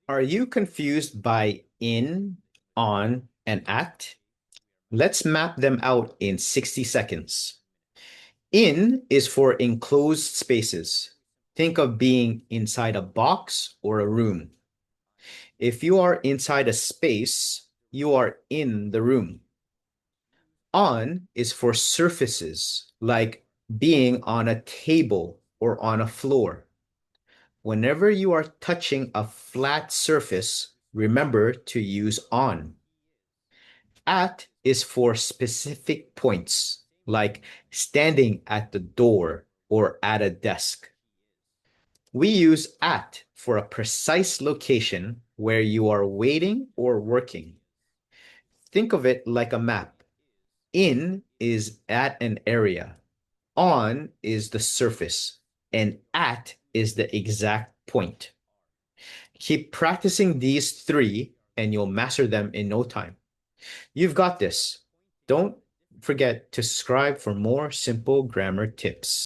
Are you confused by in, on, and at? Let's map them out in 60 seconds. In is for enclosed spaces. Think of being inside a box or a room. If you are inside a space, you are in the room. On is for surfaces, like being on a table or on a floor. Whenever you are touching a flat surface, remember to use on. At is for specific points, like standing at the door or at a desk. We use at for a precise location where you are waiting or working. Think of it like a map. In is at an area, on is the surface, and at is the exact point. Keep practicing these three and you'll master them in no time. You've got this. Don't forget to subscribe for more simple grammar tips.